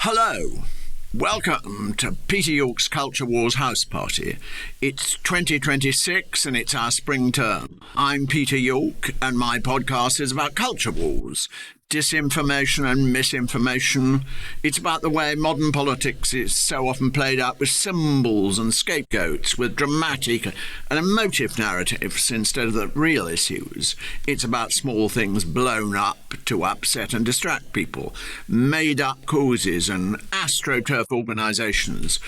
Hello. Welcome to Peter York's Culture Wars house party. It's 2026 and it's our spring term. I'm Peter York and my podcast is about culture wars, disinformation and misinformation. It's about the way modern politics is so often played out with symbols and scapegoats, with dramatic and emotive narratives instead of the real issues. It's about small things blown up to upset and distract people, made-up causes and astroturf organisations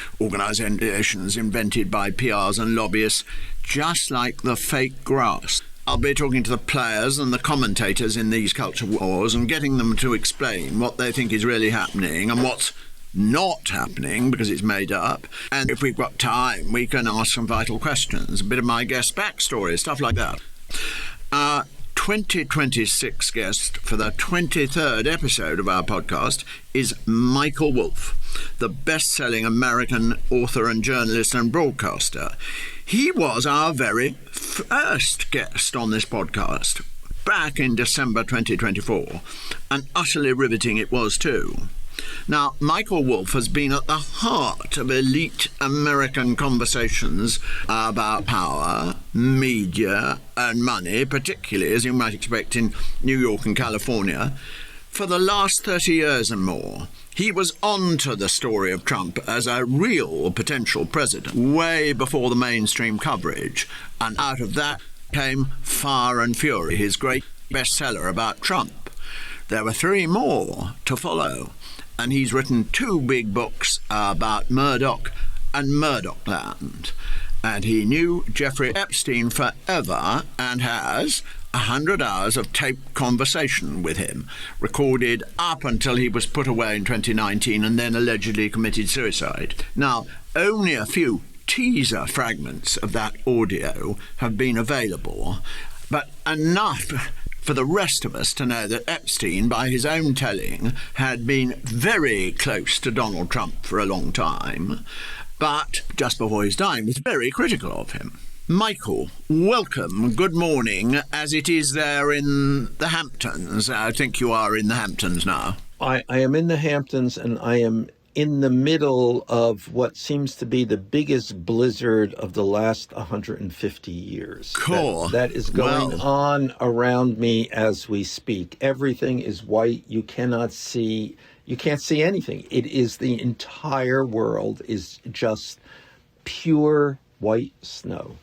invented by PRs and lobbyists, just like the fake grass. I'll be talking to the players and the commentators in these culture wars and getting them to explain what they think is really happening and what's not happening because it's made up. And if we've got time, we can ask some vital questions, a bit of my guest backstory, stuff like that. Our 2026 guest for the 23rd episode of our podcast is Michael Wolff, the best-selling American author and journalist and broadcaster. He was our very first guest on this podcast back in December 2024, and utterly riveting it was too. Now, Michael Wolff has been at the heart of elite American conversations about power, media and money, particularly, as you might expect, in New York and California, for the last 30 years and more. He was on to the story of Trump as a real potential president way before the mainstream coverage, and out of that came Fire and Fury, his great bestseller about Trump. There were 3 more to follow, and he's written 2 big books about Murdoch and Murdochland. And he knew Jeffrey Epstein forever and has 100 hours of taped conversation with him, recorded up until he was put away in 2019 and then allegedly committed suicide. Now, only a few teaser fragments of that audio have been available, but enough for the rest of us to know that Epstein, by his own telling, had been very close to Donald Trump for a long time, but just before his dying was very critical of him. Michael, welcome, good morning, as it is there in the Hamptons. I think you are in the Hamptons now. I am in the Hamptons, and I am in the middle of what seems to be the biggest blizzard of the last 150 years. Cool. That is going on around me as we speak. Everything is white. You can't see anything. It is the entire world is just pure white snow.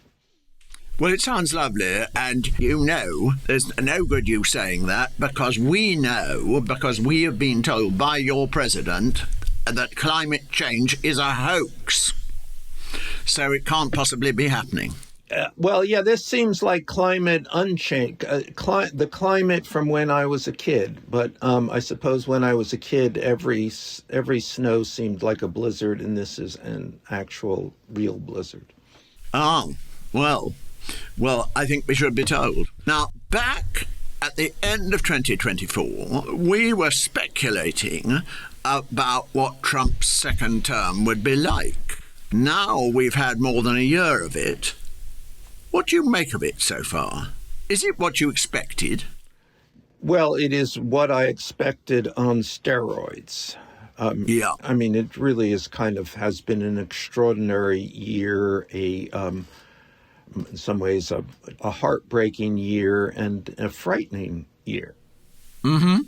Well, it sounds lovely, and there's no good you saying that, because we have been told by your president that climate change is a hoax, so it can't possibly be happening. This seems like climate unchanged, the climate from when I was a kid. But I suppose when I was a kid, every snow seemed like a blizzard, and this is an actual real blizzard. Oh, well, I think we should be told. Now, back at the end of 2024, we were speculating about what Trump's second term would be like. Now we've had more than a year of it. What do you make of it so far? Is it what you expected? Well, it is what I expected on steroids. I mean, it really has been an extraordinary year, in some ways a heartbreaking year and a frightening year. Mm-hmm.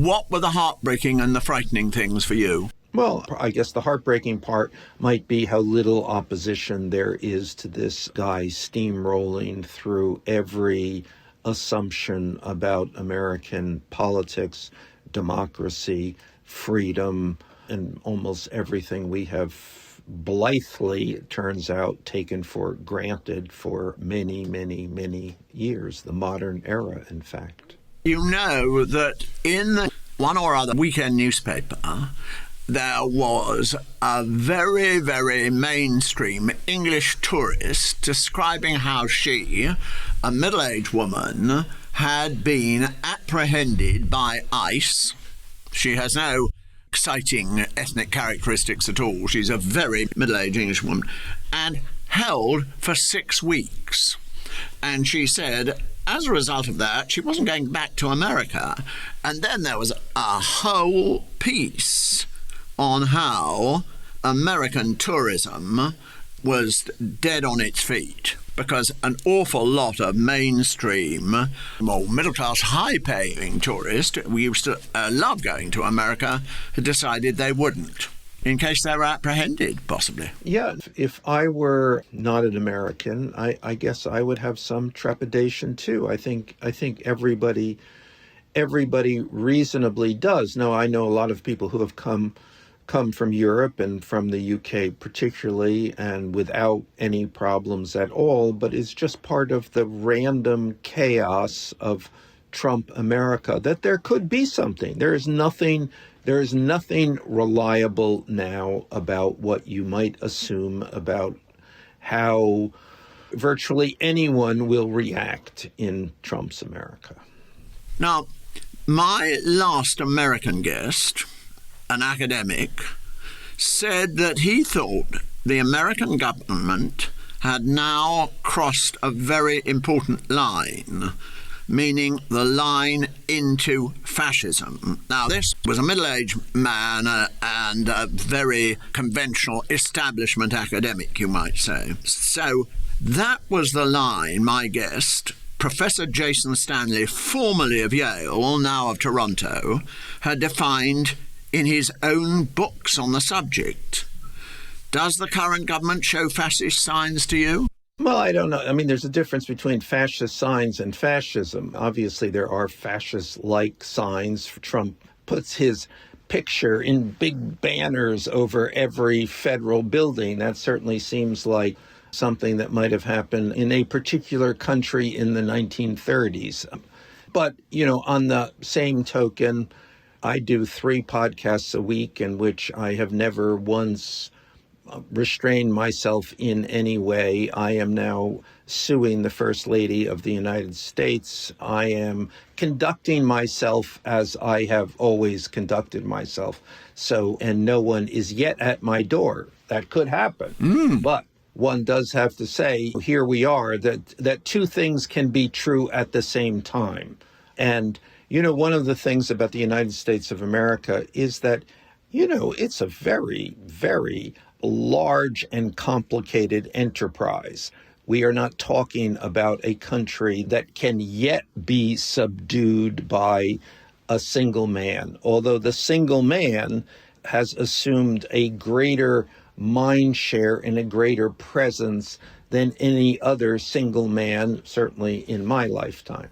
What were the heartbreaking and the frightening things for you? Well, I guess the heartbreaking part might be how little opposition there is to this guy steamrolling through every assumption about American politics, democracy, freedom, and almost everything we have blithely, it turns out, taken for granted for many, many, many years, the modern era, in fact. You know that in one or other weekend newspaper, there was a very, very mainstream English tourist describing how she, a middle-aged woman, had been apprehended by ICE. She has no exciting ethnic characteristics at all. She's a very middle-aged English woman, and held for 6 weeks. And she said, as a result of that, she wasn't going back to America. And then there was a whole piece on how American tourism was dead on its feet, because an awful lot of mainstream, more middle-class, high-paying tourists, we used to love going to America, had decided they wouldn't, in case they were apprehended, possibly. Yeah, if I were not an American, I guess I would have some trepidation too. I think everybody reasonably does. Now, I know a lot of people who have come from Europe and from the UK particularly, and without any problems at all, but it's just part of the random chaos of Trump America that there could be something. There is nothing reliable now about what you might assume about how virtually anyone will react in Trump's America. Now, my last American guest, an academic, said that he thought the American government had now crossed a very important line, meaning the line into fascism. Now, this was a middle-aged man and a very conventional establishment academic, you might say. So that was the line my guest, Professor Jason Stanley, formerly of Yale, now of Toronto, had defined in his own books on the subject. Does the current government show fascist signs to you? Well, I don't know. I mean, there's a difference between fascist signs and fascism. Obviously, there are fascist-like signs. Trump puts his picture in big banners over every federal building. That certainly seems like something that might have happened in a particular country in the 1930s. But, on the same token, I do 3 podcasts a week in which I have never once restrained myself in any way. I am now suing the First Lady of the United States. I am conducting myself as I have always conducted myself. And no one is yet at my door. That could happen. But one does have to say, here we are, that 2 things can be true at the same time. And one of the things about the United States of America is that, it's a very, very large and complicated enterprise. We are not talking about a country that can yet be subdued by a single man, although the single man has assumed a greater mind share and a greater presence than any other single man, certainly in my lifetime.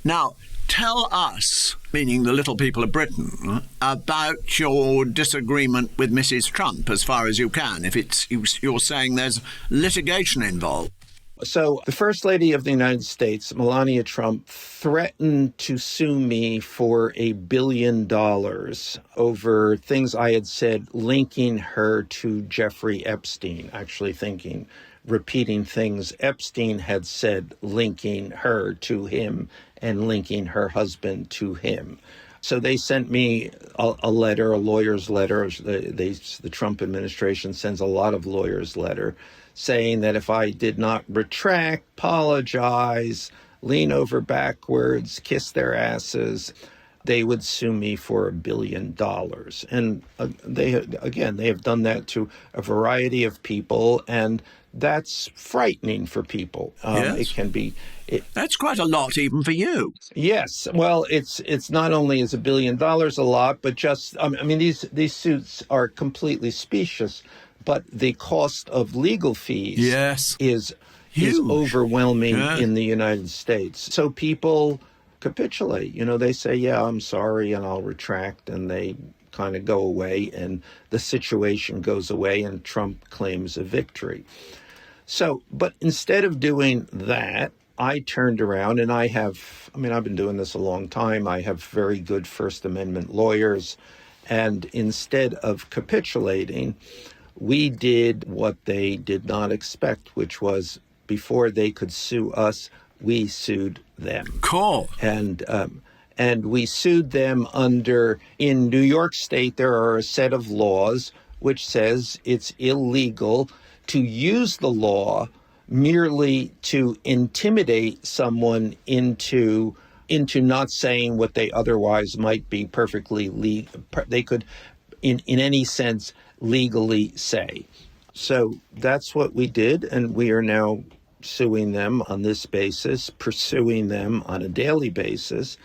Now, tell us, meaning the little people of Britain, about your disagreement with Mrs. Trump as far as you can, if you're saying there's litigation involved. So the First Lady of the United States, Melania Trump, threatened to sue me for $1 billion over things I had said linking her to Jeffrey Epstein, repeating things Epstein had said linking her to him and linking her husband to him. So they sent me a letter, a lawyer's letter. The Trump administration sends a lot of lawyers' letter saying that if I did not retract, apologize, lean over backwards, kiss their asses, they would sue me for $1 billion. And they have done that to a variety of people, and that's frightening for people. Yes. It can be. That's quite a lot, even for you. Yes. Well, it's not only is $1 billion a lot, but these suits are completely specious. But the cost of legal fees is overwhelming in the United States. So people capitulate. They say, yeah, I'm sorry, and I'll retract, and they kind of go away, and the situation goes away, and Trump claims a victory. So, but instead of doing that, I turned around, and I've been doing this a long time. I have very good First Amendment lawyers, and instead of capitulating, we did what they did not expect, which was before they could sue us, we sued them. Cool. And we sued them in New York State, there are a set of laws which says it's illegal to use the law merely to intimidate someone into not saying what they otherwise might be perfectly legal. They could in any sense legally say. So that's what we did, and we are now suing them on this basis, pursuing them on a daily basis,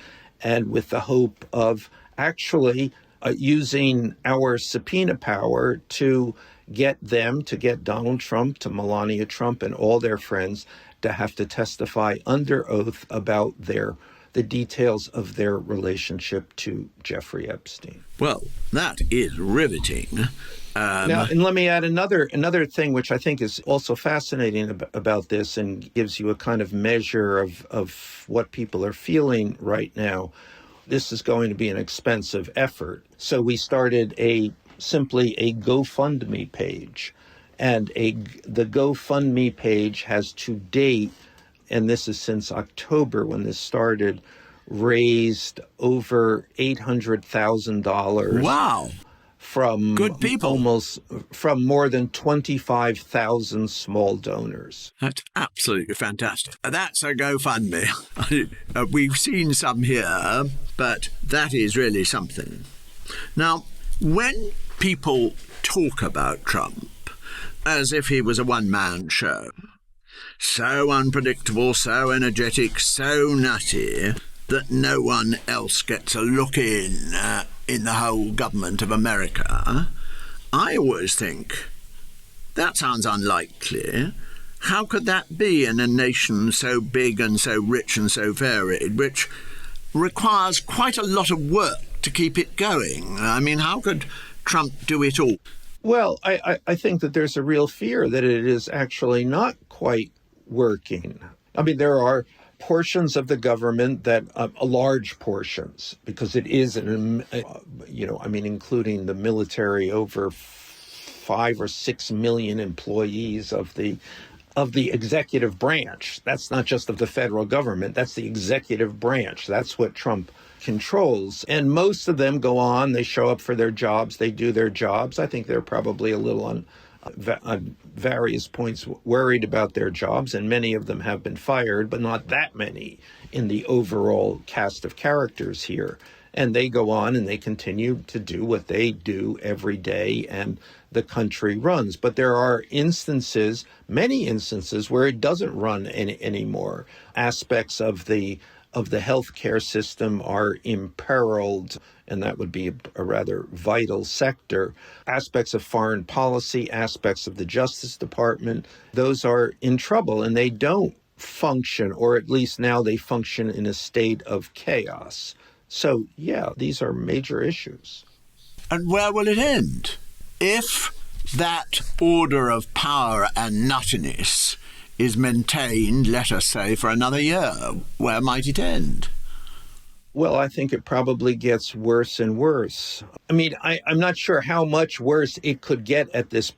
and with the hope of actually using our subpoena power to get Donald Trump, to Melania Trump, and all their friends to have to testify under oath about the details of their relationship to Jeffrey Epstein. Well, that is riveting. Now, and let me add another thing which I think is also fascinating about this and gives you a kind of measure of what people are feeling right now. This is going to be an expensive effort. So we started simply a GoFundMe page. And the GoFundMe page has to date, and this is since October when this started, raised over $800,000. Wow. From good people. From more than 25,000 small donors. That's absolutely fantastic. That's a GoFundMe. We've seen some here, but that is really something. Now, when people talk about Trump as if he was a one-man show, so unpredictable, so energetic, so nutty, that no one else gets a look in the whole government of America, I always think, that sounds unlikely. How could that be in a nation so big and so rich and so varied, which requires quite a lot of work to keep it going? I mean, how could Trump do it all? Well, I think that there's a real fear that it is actually not quite working. I mean, there are portions of the government that large portions, because it is including the military, over 5 or 6 million employees of the executive branch. That's not just of the federal government. That's the executive branch. That's what Trump controls. And most of them go on. They show up for their jobs. They do their jobs. I think they're probably a little on various points worried about their jobs, and many of them have been fired, but not that many in the overall cast of characters here. And they go on and they continue to do what they do every day, and the country runs. But there are many instances, where it doesn't run anymore. Aspects of the healthcare system are imperiled, and that would be a rather vital sector. Aspects of foreign policy, aspects of the Justice Department, those are in trouble, and they don't function, or at least now they function in a state of chaos. So, yeah, these are major issues. And where will it end? If that order of power and nuttiness is maintained, let us say, for another year, where might it end? Well, I think it probably gets worse and worse. I mean, I'm not sure how much worse it could get at this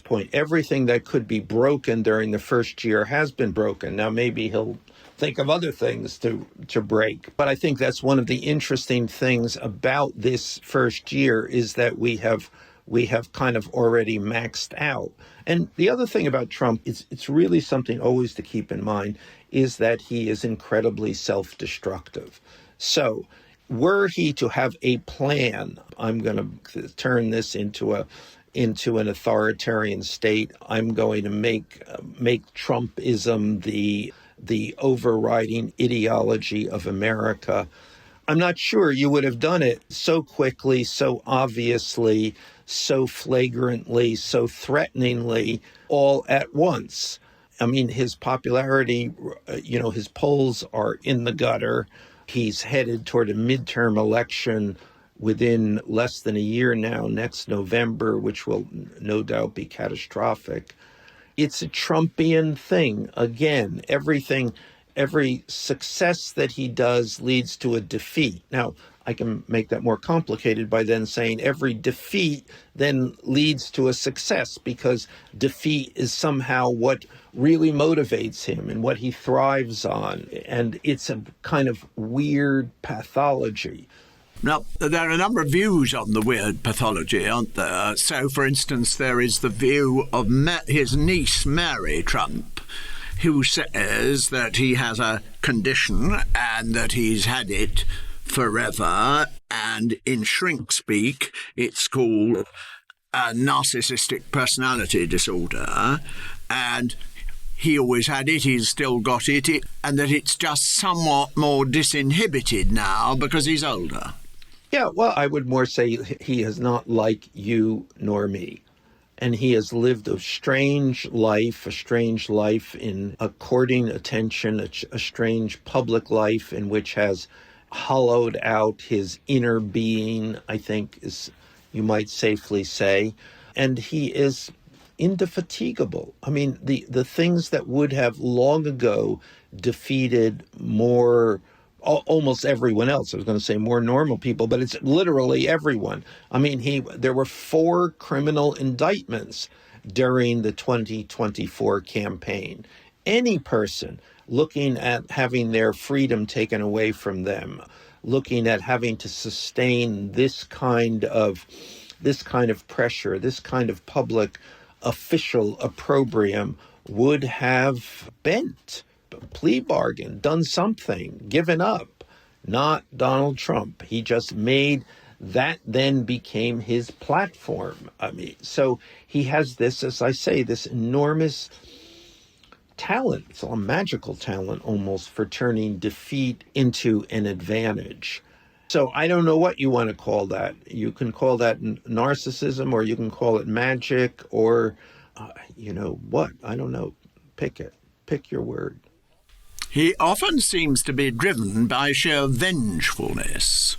point. Everything that could be broken during the first year has been broken. Now, maybe he'll think of other things to break. But I think that's one of the interesting things about this first year, is that we have kind of already maxed out. And the other thing about Trump, it's really something always to keep in mind, is that he is incredibly self-destructive. So were he to have a plan, I'm going to turn this into an authoritarian state. I'm going to make Trumpism the overriding ideology of America. I'm not sure you would have done it so quickly, so obviously, so flagrantly, so threateningly, all at once. I mean, his popularity, his polls are in the gutter. He's headed toward a midterm election within less than a year now, next November, which will no doubt be catastrophic. It's a Trumpian thing. Again, every success that he does leads to a defeat. Now, I can make that more complicated by then saying every defeat then leads to a success, because defeat is somehow what really motivates him and what he thrives on. And it's a kind of weird pathology. Now, there are a number of views on the weird pathology, aren't there? So, for instance, there is the view of his niece, Mary Trump, who says that he has a condition and that he's had it forever. and in shrink speak, it's called a narcissistic personality disorder, and he always had it, he's still got it, and that it's just somewhat more disinhibited now because he's older. Yeah, well, I would more say he is not like you nor me. And he has lived a strange life in a courting attention, a strange public life in which has hollowed out his inner being, I think, is you might safely say. And he is indefatigable. I mean, the things that would have long ago defeated almost everyone else. I was going to say more normal people, but it's literally everyone. I mean, there were 4 criminal indictments during the 2024 campaign. Any person looking at having their freedom taken away from them, looking at having to sustain this kind of pressure, this kind of public official opprobrium would have bent, plea bargain, done something, given up. Not Donald Trump. He just made that, then became his platform. I mean, so he has this, as I say, this enormous talent. It's a magical talent almost for turning defeat into an advantage. So I don't know what you want to call that. You can call that narcissism, or you can call it magic, or, what? I don't know. Pick it. Pick your word. He often seems to be driven by sheer vengefulness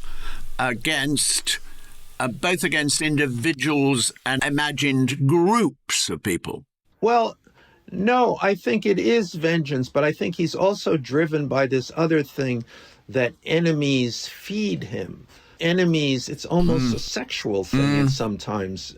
both against individuals and imagined groups of people. Well, no, I think it is vengeance, but I think he's also driven by this other thing that enemies feed him. Enemies, it's almost a sexual thing. It's sometimes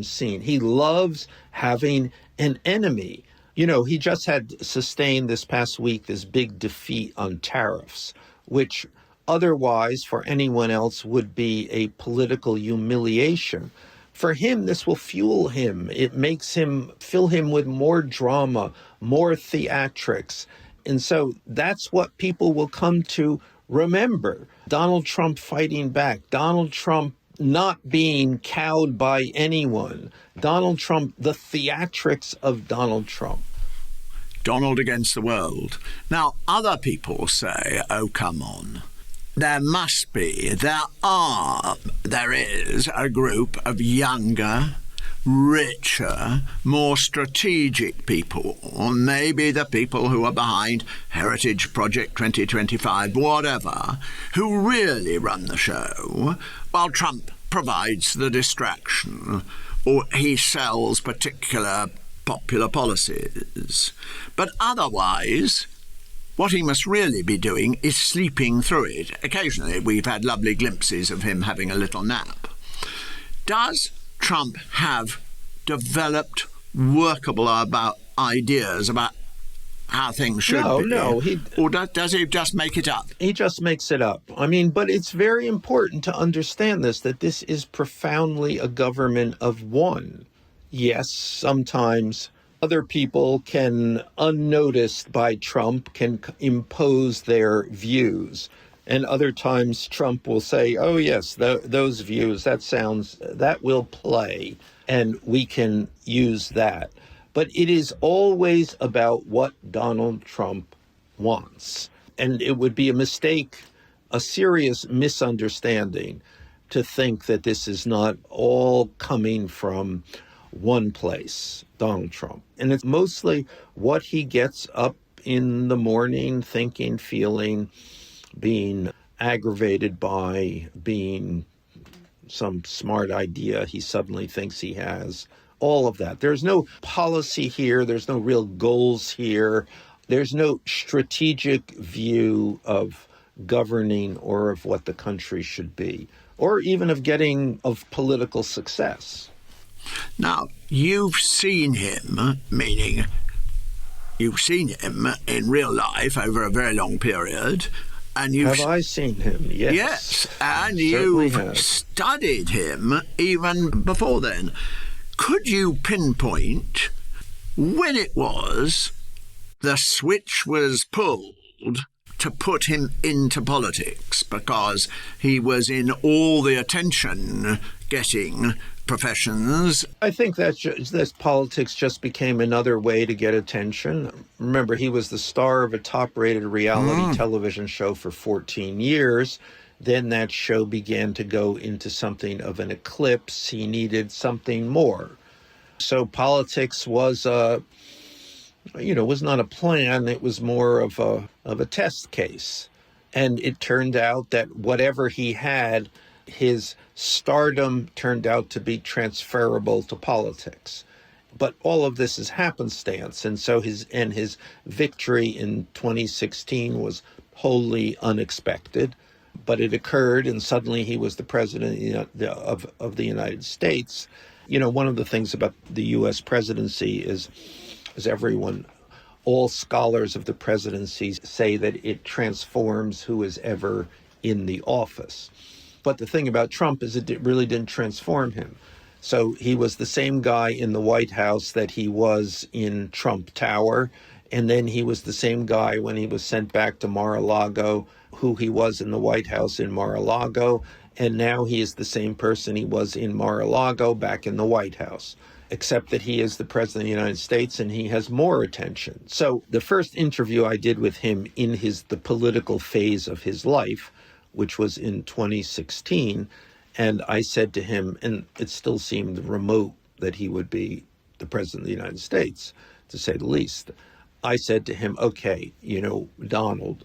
seen. He loves having an enemy. He just had sustained this past week this big defeat on tariffs, which otherwise for anyone else would be a political humiliation. For him, this will fuel him. It makes fill him with more drama, more theatrics. And so that's what people will come to remember. Donald Trump fighting back, Donald Trump not being cowed by anyone, Donald Trump, the theatrics of Donald Trump. Donald against the world. Now, other people say, oh, come on. There is a group of younger, richer, more strategic people, or maybe the people who are behind Heritage Project 2025, whatever, who really run the show, while Trump provides the distraction, or he sells particular popular policies. But otherwise, what he must really be doing is sleeping through it. Occasionally, we've had lovely glimpses of him having a little nap. Does Trump have developed workable ideas about how things should be? No. Or does he just make it up? He just makes it up. I mean, but it's very important to understand that this is profoundly a government of one. Yes, sometimes other people can, unnoticed by Trump, can impose their views. And other times Trump will say, oh, yes, those views, that will play, and we can use that. But it is always about what Donald Trump wants. And it would be a mistake, a serious misunderstanding, to think that this is not all coming from one place, Donald Trump. And it's mostly what he gets up in the morning thinking, feeling, being aggravated by, being some smart idea he suddenly thinks he has. All of that. There's no policy here. There's no real goals here. There's no strategic view of governing or of what the country should be, or even of political success. Now, you've seen him, meaning you've seen him in real life over a very long period. And have I seen him? Yes. Yes, and you've studied him even before then. Could you pinpoint when it was the switch was pulled to put him into politics because he was in all the attention-getting professions. I think that politics just became another way to get attention. Remember, he was the star of a top-rated reality television show for 14 years. Then that show began to go into something of an eclipse. He needed something more. So politics was was not a plan. It was more of a test case. And it turned out that whatever he had, his stardom turned out to be transferable to politics. But all of this is happenstance. And so his victory in 2016 was wholly unexpected. But it occurred, and suddenly he was the president of the United States. One of the things about the U.S. presidency is all scholars of the presidency say that it transforms who is ever in the office. But the thing about Trump is it really didn't transform him. So he was the same guy in the White House that he was in Trump Tower, and then he was the same guy when he was sent back to Mar-a-Lago, who he was in the White House in Mar-a-Lago, and now he is the same person he was in Mar-a-Lago back in the White House, except that he is the president of the United States and he has more attention. So the first interview I did with him in the political phase of his life, which was in 2016, and I said to him, and it still seemed remote that he would be the president of the United States, to say the least. I said to him, okay, Donald,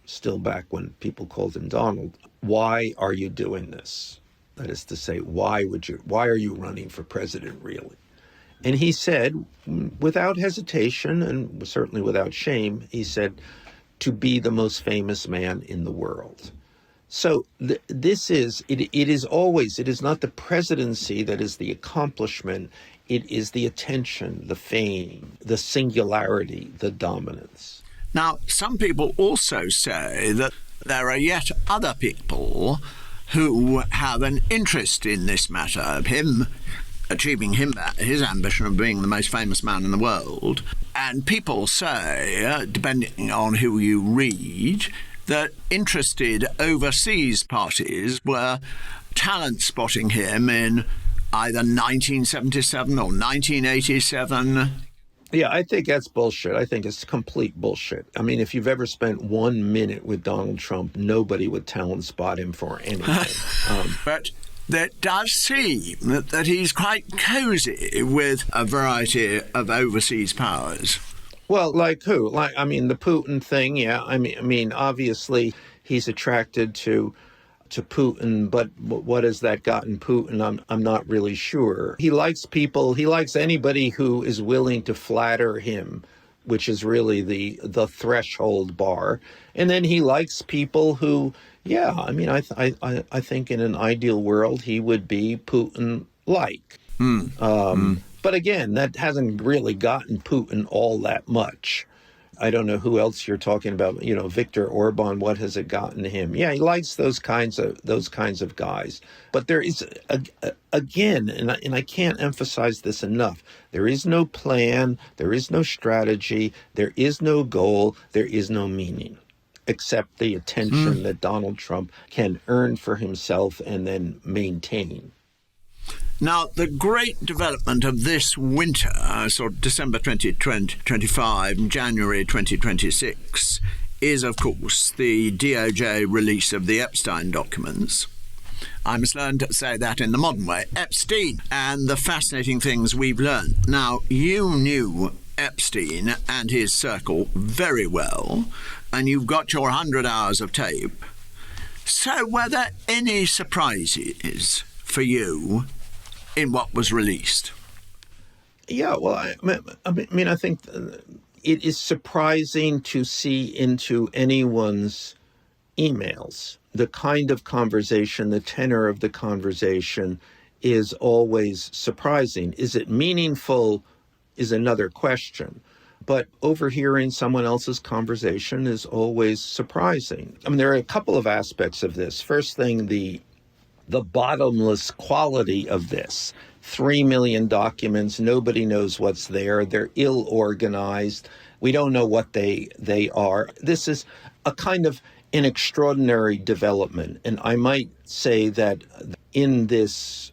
still back when people called him Donald, why are you doing this? That is to say, why are you running for president, really? And he said, without hesitation and certainly without shame, he said, to be the most famous man in the world. So it is not the presidency that is the accomplishment. It is the attention, the fame, the singularity, the dominance. Now, some people also say that there are yet other people who have an interest in this matter of him achieving his ambition of being the most famous man in the world. And people say, depending on who you read, that interested overseas parties were talent spotting him in either 1977 or 1987. Yeah, I think that's bullshit. I think it's complete bullshit. I mean, if you've ever spent 1 minute with Donald Trump, nobody would talent spot him for anything. But there does seem that he's quite cozy with a variety of overseas powers. Well, like who? The Putin thing, yeah. I mean, obviously he's attracted to Putin, but what has that gotten Putin? I'm not really sure. He likes people. He likes anybody who is willing to flatter him, which is really the threshold bar. And then he likes people who, yeah. I mean, I think in an ideal world he would be Putin-like. But again, that hasn't really gotten Putin all that much. I don't know who else you're talking about. Viktor Orban. What has it gotten him? Yeah, he likes those kinds of guys. But there is again, and I can't emphasize this enough. There is no plan. There is no strategy. There is no goal. There is no meaning, except the attention that Donald Trump can earn for himself and then maintain. Now, the great development of this winter, December 2025 and January 2026, is, of course, the DOJ release of the Epstein documents. I must learn to say that in the modern way, Epstein, and the fascinating things we've learned. Now, you knew Epstein and his circle very well, and you've got your 100 hours of tape. So were there any surprises for you in what was released? Yeah, well, I think it is surprising to see into anyone's emails. The kind of conversation, the tenor of the conversation is always surprising. Is it meaningful is another question. But overhearing someone else's conversation is always surprising. I mean, there are a couple of aspects of this. First thing, the bottomless quality of this. 3 million documents, nobody knows what's there. They're ill-organized. We don't know what they are. This is a kind of an extraordinary development. And I might say that in this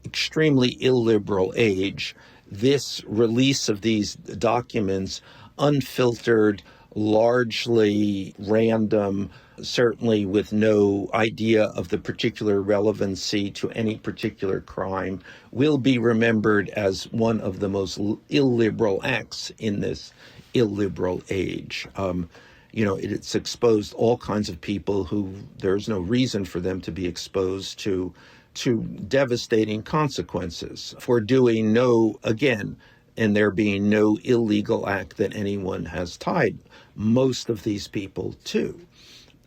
extremely illiberal age, this release of these documents, unfiltered, largely random, certainly with no idea of the particular relevancy to any particular crime, will be remembered as one of the most illiberal acts in this illiberal age. It's exposed all kinds of people who there's no reason for them to be exposed to devastating consequences for doing and there being no illegal act that anyone has tied most of these people to.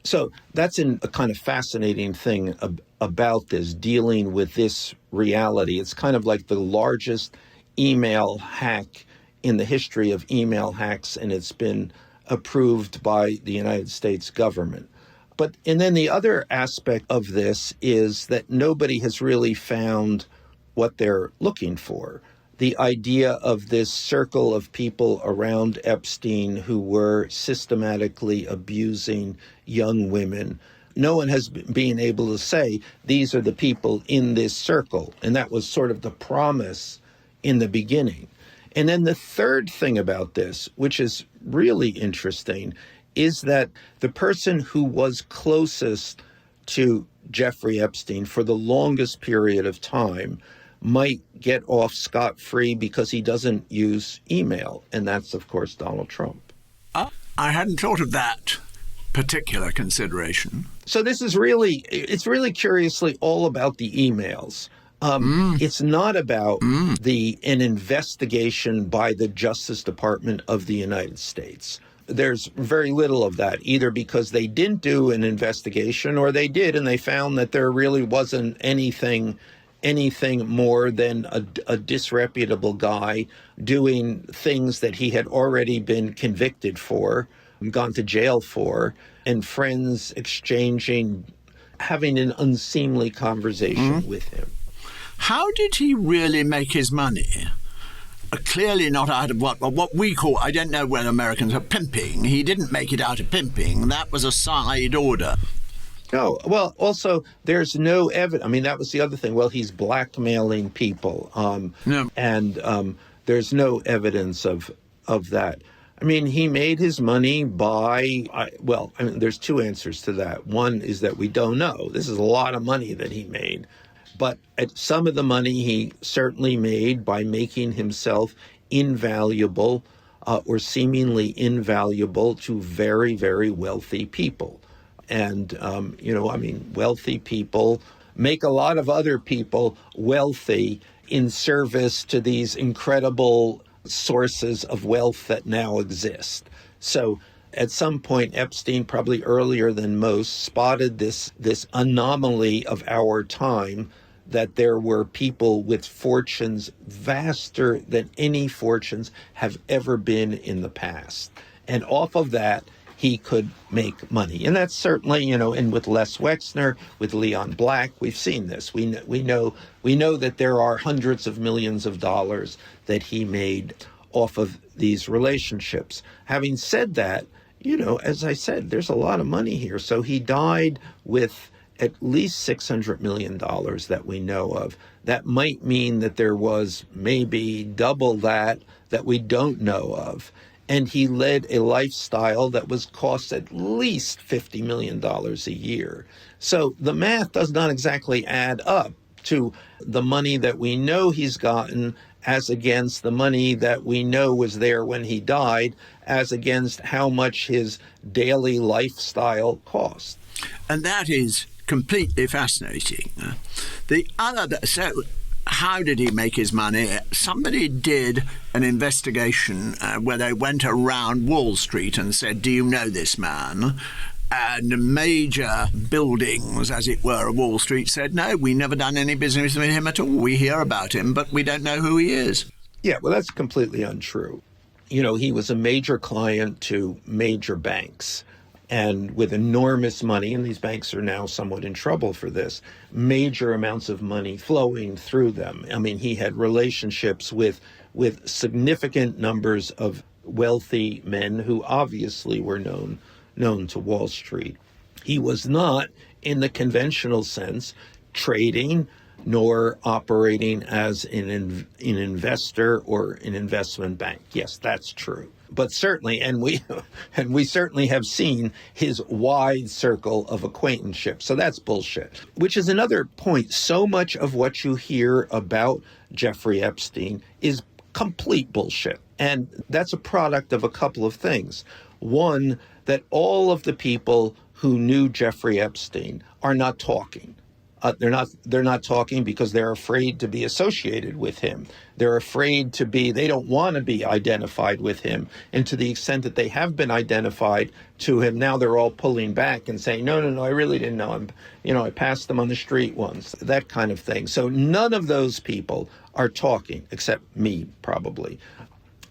So that's a kind of fascinating thing about this, dealing with this reality. It's kind of like the largest email hack in the history of email hacks, and it's been approved by the United States government. And then the other aspect of this is that nobody has really found what they're looking for. The idea of this circle of people around Epstein who were systematically abusing young women. No one has been able to say, these are the people in this circle. And that was sort of the promise in the beginning. And then the third thing about this, which is really interesting, is that the person who was closest to Jeffrey Epstein for the longest period of time might get off scot-free because he doesn't use email. And that's, of course, Donald Trump. I hadn't thought of that particular consideration. So this is it's really curiously all about the emails. It's not about an investigation by the Justice Department of the United States. There's very little of that, either because they didn't do an investigation or they did and they found that there really wasn't anything more than a disreputable guy doing things that he had already been convicted for, gone to jail for, and friends having an unseemly conversation with him. How did he really make his money? Clearly not out of what we call, I don't know whether Americans are pimping. He didn't make it out of pimping. That was a side order. No. Well, also, there's no evidence. I mean, that was the other thing. Well, he's blackmailing people. And there's no evidence of that. I mean, he made his money there's two answers to that. One is that we don't know. This is a lot of money that he made. But some of the money he certainly made by making himself invaluable or seemingly invaluable to very, very wealthy people. And, wealthy people make a lot of other people wealthy in service to these incredible sources of wealth that now exist. So at some point, Epstein, probably earlier than most, spotted this anomaly of our time, that there were people with fortunes vaster than any fortunes have ever been in the past. And off of that, he could make money. And that's certainly, and with Les Wexner, with Leon Black, we've seen this. We know that there are hundreds of millions of dollars that he made off of these relationships. Having said that, as I said, there's a lot of money here. So he died with at least $600 million that we know of. That might mean that there was maybe double that we don't know of. And he led a lifestyle that was cost at least $50 million a year. So the math does not exactly add up to the money that we know he's gotten as against the money that we know was there when he died, as against how much his daily lifestyle cost. And that is completely fascinating. So how did he make his money? Somebody did an investigation where they went around Wall Street and said, do you know this man? And major buildings, as it were, of Wall Street said, no, we never done any business with him at all. We hear about him, but we don't know who he is. Yeah, well, that's completely untrue. He was a major client to major banks. And with enormous money, and these banks are now somewhat in trouble for this, major amounts of money flowing through them. I mean, he had relationships with significant numbers of wealthy men who obviously were known known to Wall Street. He was not, in the conventional sense, trading nor operating as an investor or an investment bank. Yes, that's true. But certainly, and we certainly have seen his wide circle of acquaintanceship. So that's bullshit. Which is another point. So much of what you hear about Jeffrey Epstein is complete bullshit. And that's a product of a couple of things. One, that all of the people who knew Jeffrey Epstein are not talking. They're not talking because they're afraid to be associated with him. They're afraid they don't want to be identified with him. And to the extent that they have been identified to him, now they're all pulling back and saying, no, I really didn't know him. I passed them on the street once, that kind of thing. So none of those people are talking, except me, probably.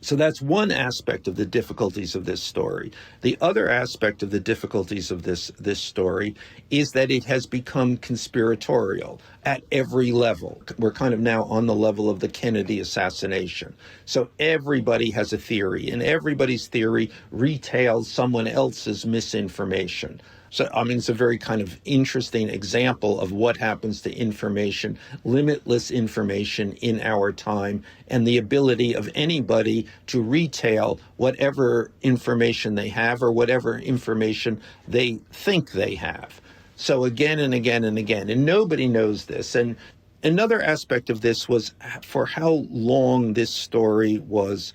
So that's one aspect of the difficulties of this story. The other aspect of the difficulties of this story is that it has become conspiratorial at every level. We're kind of now on the level of the Kennedy assassination. So everybody has a theory, and everybody's theory retails someone else's misinformation. So, it's a very kind of interesting example of what happens to information, limitless information in our time, and the ability of anybody to retail whatever information they have or whatever information they think they have. So again and again and again, and nobody knows this. And another aspect of this was for how long this story was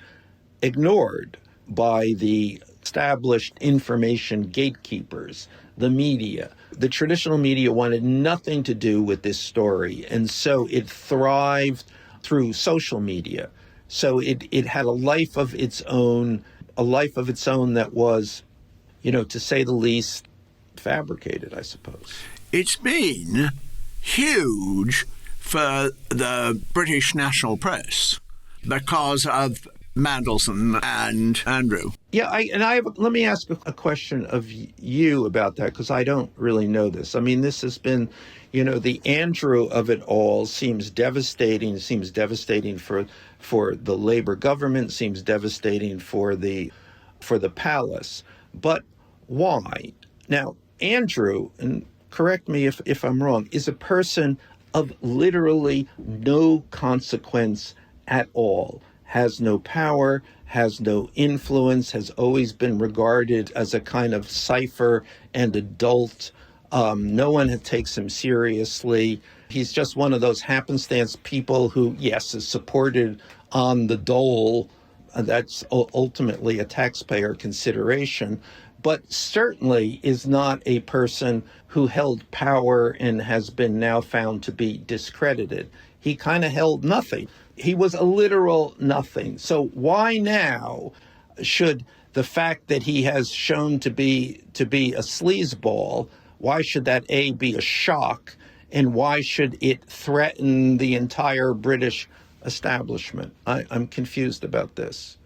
ignored by the established information gatekeepers, the media. The traditional media wanted nothing to do with this story, and so it thrived through social media. So it had a life of its own, that was, to say the least, fabricated, I suppose. It's been huge for the British national press because of Mandelson and Andrew. Yeah, let me ask a question of you about that, because I don't really know this. This has been, the Andrew of it all seems devastating. It seems devastating for the Labour government, seems devastating for the palace. But why? Now, Andrew, and correct me if I'm wrong, is a person of literally no consequence at all. Has no power, has no influence, has always been regarded as a kind of cipher and adult. No one takes him seriously. He's just one of those happenstance people who, yes, is supported on the dole. That's ultimately a taxpayer consideration, but certainly is not a person who held power and has been now found to be discredited. He kind of held nothing. He was a literal nothing. So why now should the fact that he has shown to be a sleazeball, why should that be a shock, and why should it threaten the entire British establishment? I'm confused about this.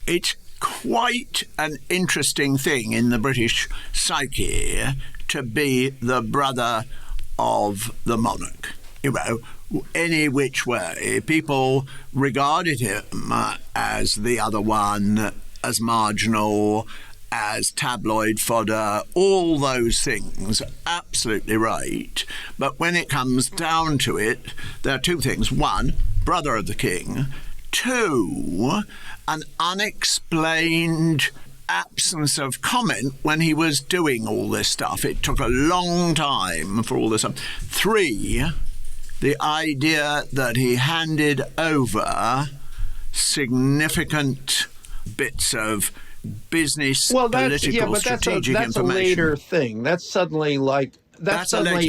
It's quite an interesting thing in the British psyche to be the brother of the monarch. Any which way, people regarded him as the other one, as marginal, as tabloid fodder, all those things, absolutely right. But when it comes down to it, there are two things. One, brother of the king. Two, an unexplained absence of comment when he was doing all this stuff. It took a long time for all this stuff. Three, the idea that he handed over significant bits of business, political, strategic that's information. A later thing. That's suddenly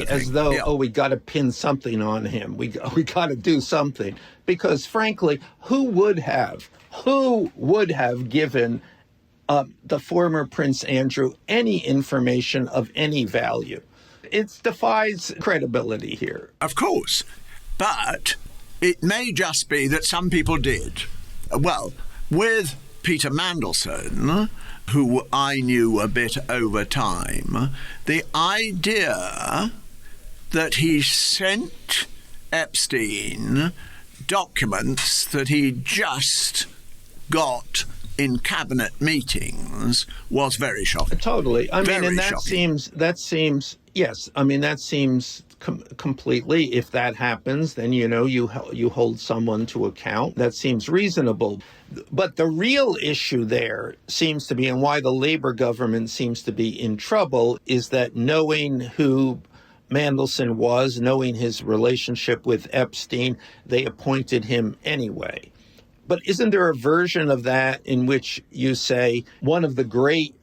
as though, we got to pin something on him. We got to do something. Because frankly, who would have given the former Prince Andrew any information of any value? It defies credibility here. Of course. But it may just be that some people did. Well, with Peter Mandelson, who I knew a bit over time, the idea that he sent Epstein documents that he just got in cabinet meetings was very shocking. Totally. I mean, and that shocking. seems, yes. I mean, that seems completely. If that happens, then, you hold someone to account. That seems reasonable. But the real issue there seems to be, and why the Labor government seems to be in trouble, is that knowing who Mandelson was, knowing his relationship with Epstein, they appointed him anyway. But isn't there a version of that in which you say one of the great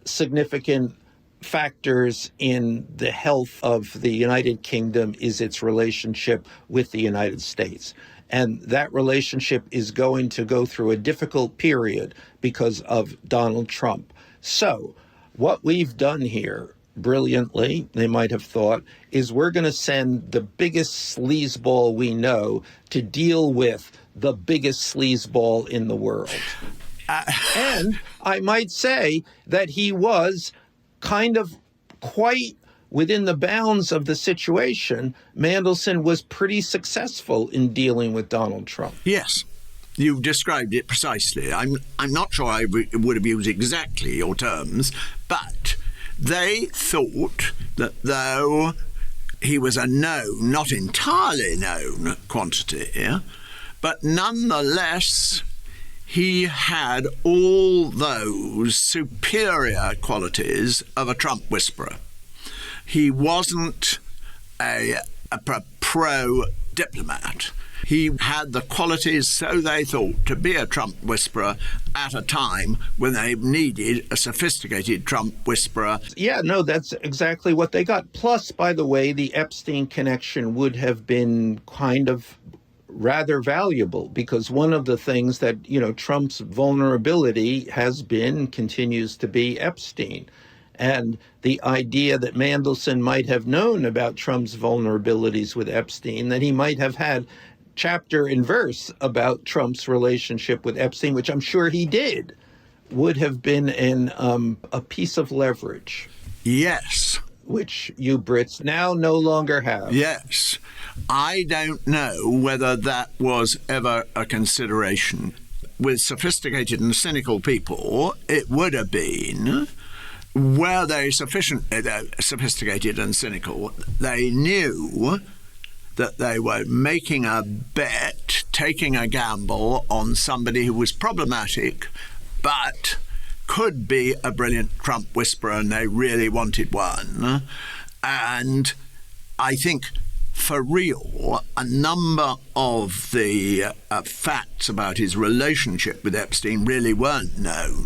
significant factors in the health of the United Kingdom is its relationship with the United States? And that relationship is going to go through a difficult period because of Donald Trump. So what we've done here, brilliantly, they might have thought, is we're going to send the biggest sleazeball we know to deal with the biggest sleazeball in the world. And I might say that he was kind of quite within the bounds of the situation. Mandelson was pretty successful in dealing with Donald Trump. Yes, you described it precisely. I'm not sure I would have used exactly your terms, but they thought that though he was a known, not entirely known quantity, but nonetheless he had all those superior qualities of a Trump whisperer. He wasn't a pro-diplomat. He had the qualities, so they thought, to be a Trump whisperer at a time when they needed a sophisticated Trump whisperer. Yeah, no, that's exactly what they got. Plus, by the way, the Epstein connection would have been kind of rather valuable, because one of the things that, Trump's vulnerability has been, continues to be Epstein. And the idea that Mandelson might have known about Trump's vulnerabilities with Epstein, that he might have had chapter and verse about Trump's relationship with Epstein, which I'm sure he did, would have been a piece of leverage. Yes. Which you Brits now no longer have. Yes. I don't know whether that was ever a consideration. With sophisticated and cynical people, it would have been, were they sophisticated and cynical, they knew that they were making a bet, taking a gamble on somebody who was problematic, but could be a brilliant Trump whisperer, and they really wanted one. And I think, for real, a number of the facts about his relationship with Epstein really weren't known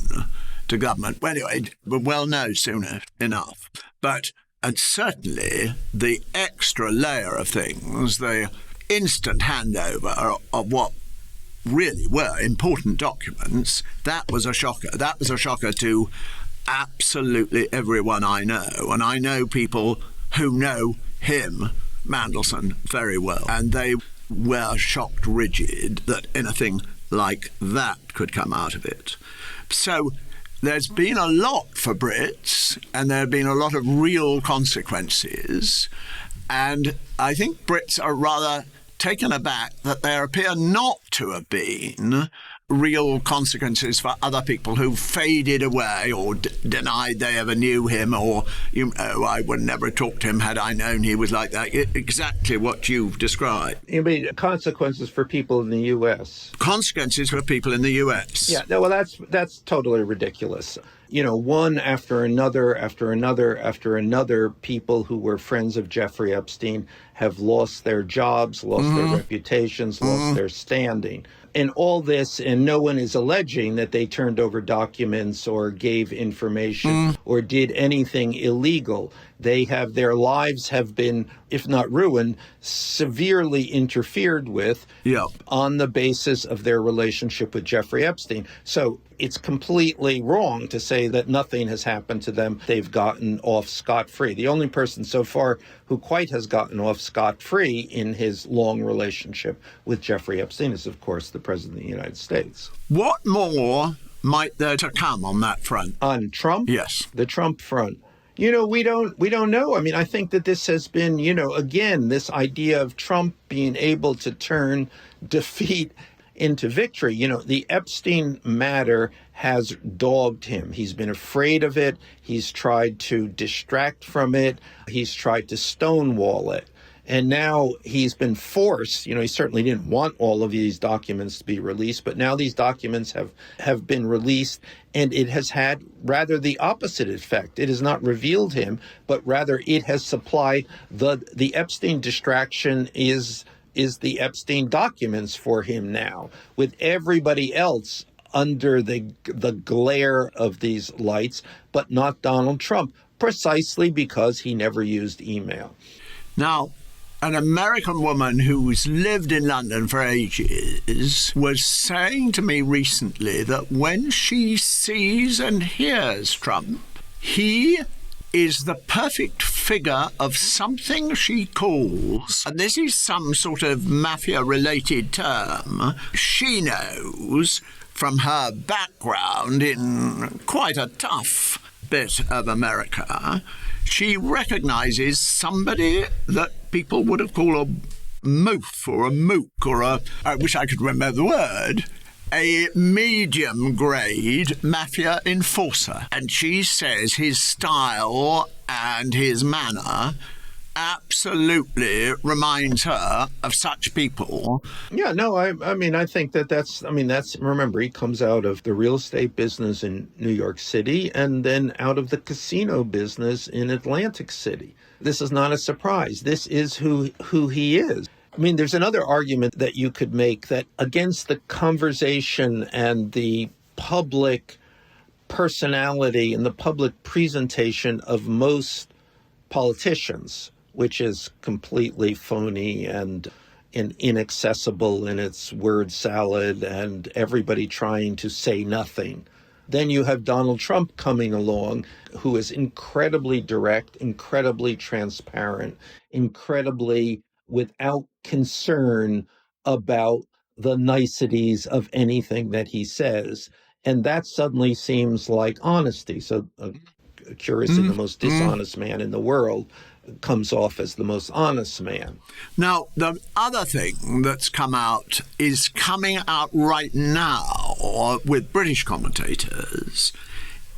to government. Well, anyway, well known soon enough. But and certainly the extra layer of things, the instant handover of what really were important documents, that was a shocker. That was a shocker to absolutely everyone I know. And I know people who know him, Mandelson, very well. And they were shocked rigid that anything like that could come out of it. So there's been a lot for Brits, and there have been a lot of real consequences. And I think Brits are rather taken aback that there appear not to have been real consequences for other people who faded away or denied they ever knew him, or, I would never have talked to him had I known he was like that. Exactly what you've described. You mean consequences for people in the U.S.? Consequences for people in the U.S. Yeah, no, well, that's totally ridiculous. One after another, people who were friends of Jeffrey Epstein have lost their jobs, lost their reputations, lost their standing. And all this, and no one is alleging that they turned over documents or gave information or did anything illegal. Their lives have been, if not ruined, severely interfered with on the basis of their relationship with Jeffrey Epstein. So it's completely wrong to say that nothing has happened to them. They've gotten off scot-free. The only person so far who quite has gotten off scot-free in his long relationship with Jeffrey Epstein is, of course, the President of the United States. What more might there to come on that front? On Trump? Yes. The Trump front. We don't know. I mean, I think that this has been, again, this idea of Trump being able to turn defeat into victory. You know, the Epstein matter has dogged him. He's been afraid of it. He's tried to distract from it. He's tried to stonewall it. And now he's been forced, he certainly didn't want all of these documents to be released, but now these documents have been released, and it has had rather the opposite effect. It has not revealed him, but rather it has supplied the Epstein distraction is the Epstein documents for him now, with everybody else under the glare of these lights, but not Donald Trump, precisely because he never used email. Now, an American woman who's lived in London for ages was saying to me recently that when she sees and hears Trump, he is the perfect figure of something she calls, and this is some sort of mafia-related term, she knows from her background in quite a tough bit of America, she recognizes somebody that people would have called a moof or a mook or I wish I could remember the word, a medium-grade mafia enforcer. And she says his style and his manner absolutely reminds her of such people. Yeah, no, I mean, I think that's, remember, he comes out of the real estate business in New York City and then out of the casino business in Atlantic City. This is not a surprise. This is who he is. I mean, there's another argument that you could make that against the conversation and the public personality and the public presentation of most politicians, which is completely phony and inaccessible in its word salad and everybody trying to say nothing. Then you have Donald Trump coming along, who is incredibly direct, incredibly transparent, incredibly without concern about the niceties of anything that he says. And that suddenly seems like honesty. So curiously, the most dishonest man in the world comes off as the most honest man. Now, the other thing that's come out is coming out right now with British commentators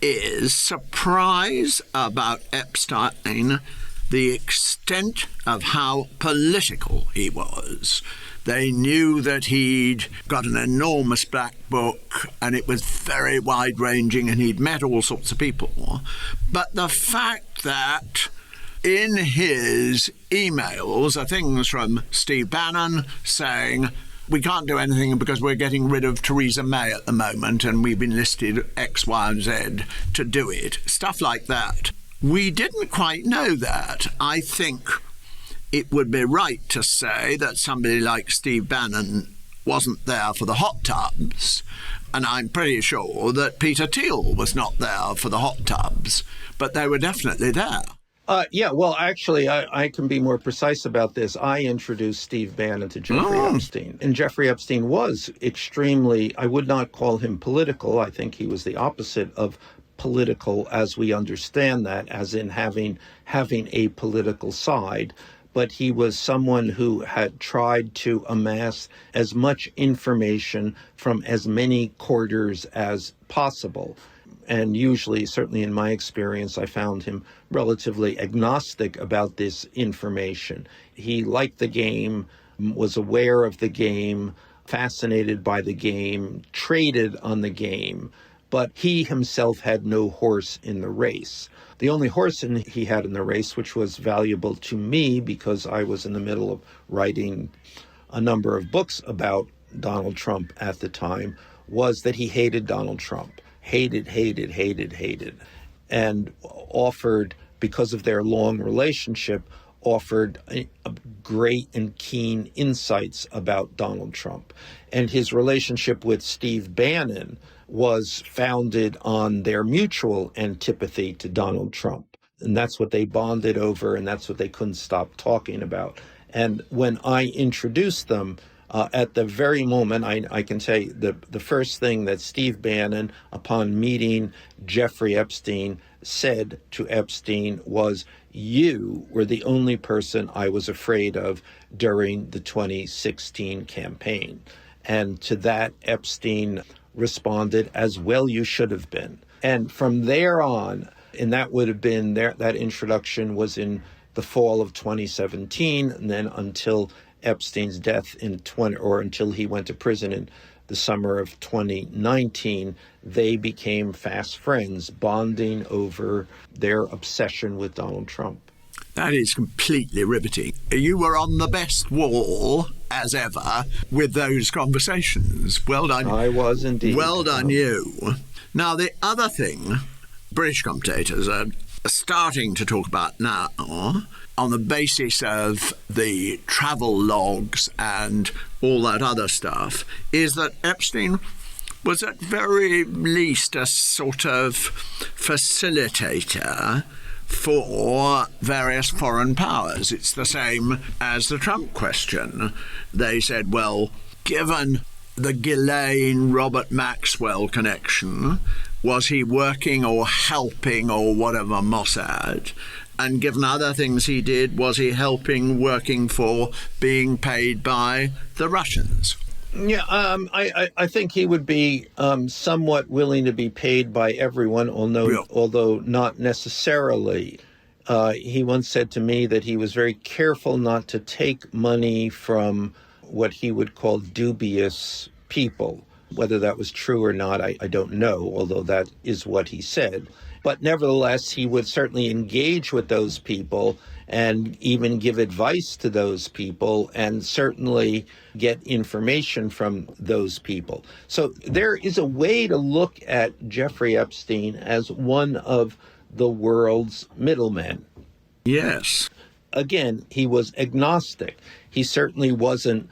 is surprise about Epstein, the extent of how political he was. They knew that he'd got an enormous black book and it was very wide-ranging and he'd met all sorts of people. But the fact that in his emails are things from Steve Bannon saying, we can't do anything because we're getting rid of Theresa May at the moment and we've enlisted X, Y, and Z to do it. Stuff like that. We didn't quite know that. I think it would be right to say that somebody like Steve Bannon wasn't there for the hot tubs, and I'm pretty sure that Peter Thiel was not there for the hot tubs, but they were definitely there. Yeah, well, actually, I can be more precise about this. I introduced Steve Bannon to Jeffrey Epstein, and Jeffrey Epstein was extremely, I would not call him political. I think he was the opposite of political as we understand that, as in having a political side. But he was someone who had tried to amass as much information from as quarters quarters as possible. And usually, certainly in my experience, I found him relatively agnostic about this information. He liked the game, was aware of the game, fascinated by the game, traded on the game, but he himself had no horse in the race. The only horse he had in the race, which was valuable to me because I was in the middle of writing a number of books about Donald Trump at the time, was that he hated Donald Trump. Hated, and offered, because of their long relationship, offered great and keen insights about Donald Trump. And his relationship with Steve Bannon was founded on their mutual antipathy to Donald Trump. And that's what they bonded over, and that's what they couldn't stop talking about. And when I introduced them, at the very moment, I can tell you the first thing that Steve Bannon, upon meeting Jeffrey Epstein, said to Epstein was, "You were the only person I was afraid of during the 2016 campaign." And to that, Epstein responded, as well you should have been. And from there on, and that would have been there, that introduction was in the fall of 2017, and then until Epstein's death until he went to prison in the summer of 2019, they became fast friends, bonding over their obsession with Donald Trump. That is completely riveting. You were on the best wall, as ever, with those conversations. Well done. I was indeed. Well done, you. Now, the other thing British commentators are starting to talk about now, on the basis of the travel logs and all that other stuff, is that Epstein was at very least a sort of facilitator for various foreign powers. It's the same as the Trump question. They said, well, given the Ghislaine-Robert Maxwell connection, was he working or helping or whatever Mossad? And given other things he did, was he helping, working for, being paid by the Russians? Yeah, I think he would be somewhat willing to be paid by everyone, although not necessarily. He once said to me that he was very careful not to take money from what he would call dubious people. Whether that was true or not, I don't know, although that is what he said. But nevertheless, he would certainly engage with those people and even give advice to those people and certainly get information from those people. So there is a way to look at Jeffrey Epstein as one of the world's middlemen. Yes. Again, he was agnostic. He certainly wasn't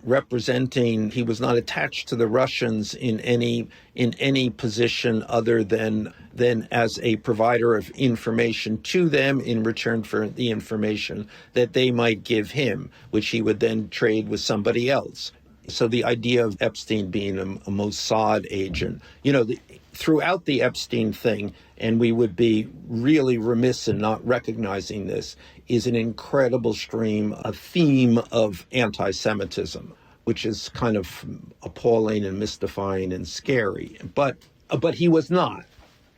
representing, he was not attached to the Russians in any position other than as a provider of information to them in return for the information that they might give him, which he would then trade with somebody else. So the idea of Epstein being a Mossad agent, throughout the Epstein thing, and we would be really remiss in not recognizing this, is an incredible stream, a theme of anti-Semitism, which is kind of appalling and mystifying and scary. But he was not.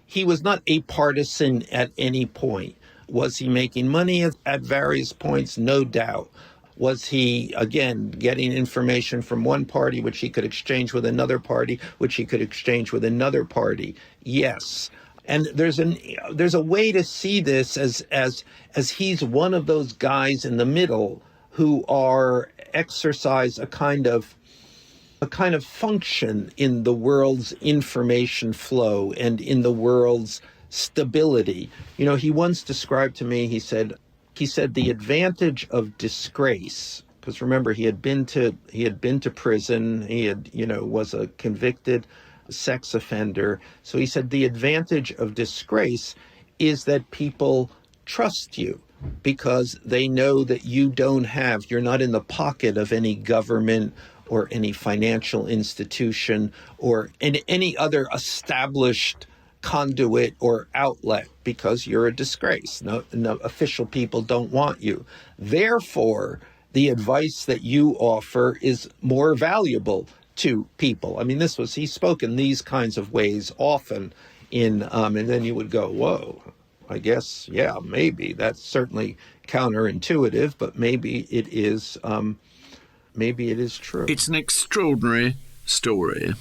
He was not a partisan at any point. Was he making money at various points? No doubt. Was he, again, getting information from one party, which he could exchange with another party, which he could exchange with another party? Yes. And there's a way to see this as he's one of those guys in the middle who exercise a kind of function in the world's information flow and in the world's stability. He once described to me, he said the advantage of disgrace, because remember he had been to prison, was a convicted sex offender. So he said the advantage of disgrace is that people trust you because they know that you're not in the pocket of any government or any financial institution or in any other established conduit or outlet, because you're a disgrace. No official people don't want you. Therefore, the advice that you offer is more valuable to people. I mean, he spoke in these kinds of ways often and then you would go, whoa, I guess, yeah, maybe that's certainly counterintuitive, but maybe it is true. It's an extraordinary story.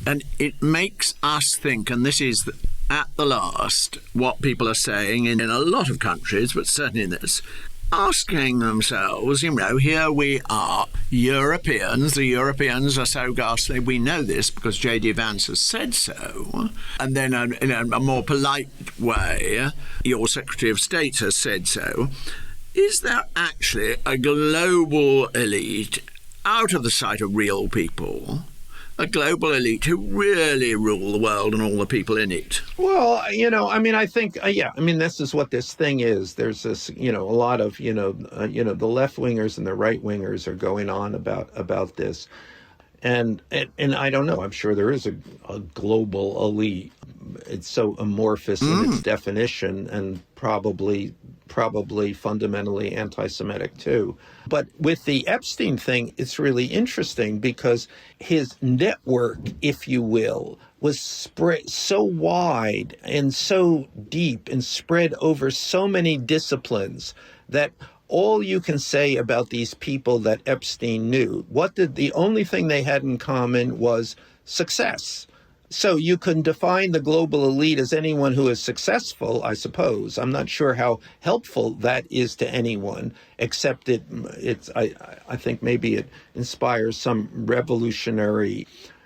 And it makes us think, and this is at the last what people are saying in a lot of countries, but certainly in this, asking themselves, here we are, Europeans. The Europeans are so ghastly. We know this because J.D. Vance has said so. And then in a more polite way, your Secretary of State has said so. Is there actually a global elite out of the sight of real people, a global elite who really rule the world and all the people in it? Well, I think, this is what this thing is. There's this, a lot of, the left-wingers and the right-wingers are going on about this. And I don't know, I'm sure there is a global elite, it's so amorphous in its definition, and probably fundamentally anti-Semitic too. But with the Epstein thing, it's really interesting because his network, if you will, was spread so wide and so deep and spread over so many disciplines that all you can say about these people that Epstein knew, the only thing they had in common was success. So you can define the global elite as anyone who is successful, I suppose. I'm not sure how helpful that is to anyone, except I think maybe it inspires some revolutionary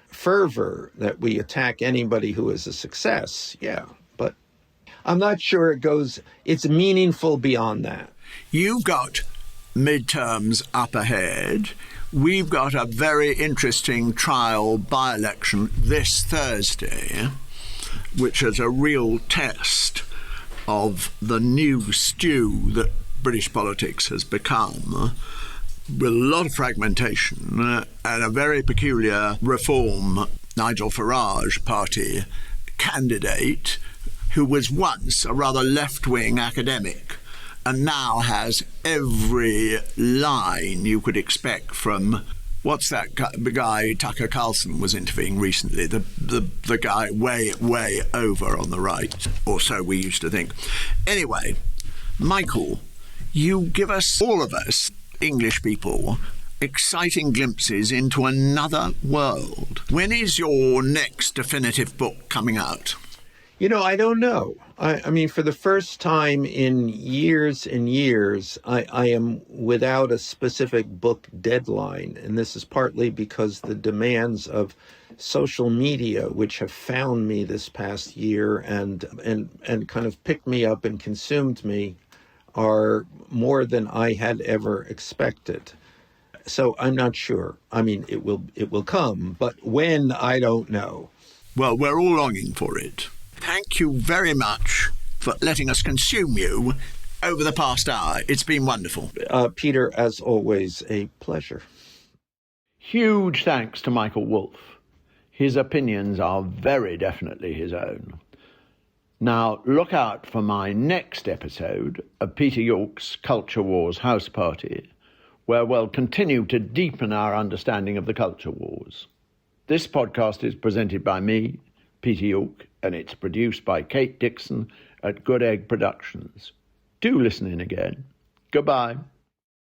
fervor that we attack anybody who is a success. Yeah, but I'm not sure it's meaningful beyond that. You've got midterms up ahead. We've got a very interesting trial by-election this Thursday, which is a real test of the new stew that British politics has become, with a lot of fragmentation and a very peculiar Reform Nigel Farage party candidate who was once a rather left-wing academic and now has every line you could expect from, what's that guy Tucker Carlson was interviewing recently, the guy way over on the right, or so we used to think. Anyway, Michael, you give us, all of us, English people, exciting glimpses into another world. When is your next definitive book coming out? I don't know. I mean, for the first time in years and years, I am without a specific book deadline. And this is partly because the demands of social media, which have found me this past year and kind of picked me up and consumed me, are more than I had ever expected. So I'm not sure. I mean, it will come, but when, I don't know. Well, we're all longing for it. Thank you very much for letting us consume you over the past hour. It's been wonderful. Peter, as always, a pleasure. Huge thanks to Michael Wolff. His opinions are very definitely his own. Now, look out for my next episode of Peter York's Culture Wars House Party, where we'll continue to deepen our understanding of the culture wars. This podcast is presented by me, Peter York, and it's produced by Kate Dixon at Good Egg Productions. Do listen in again. Goodbye.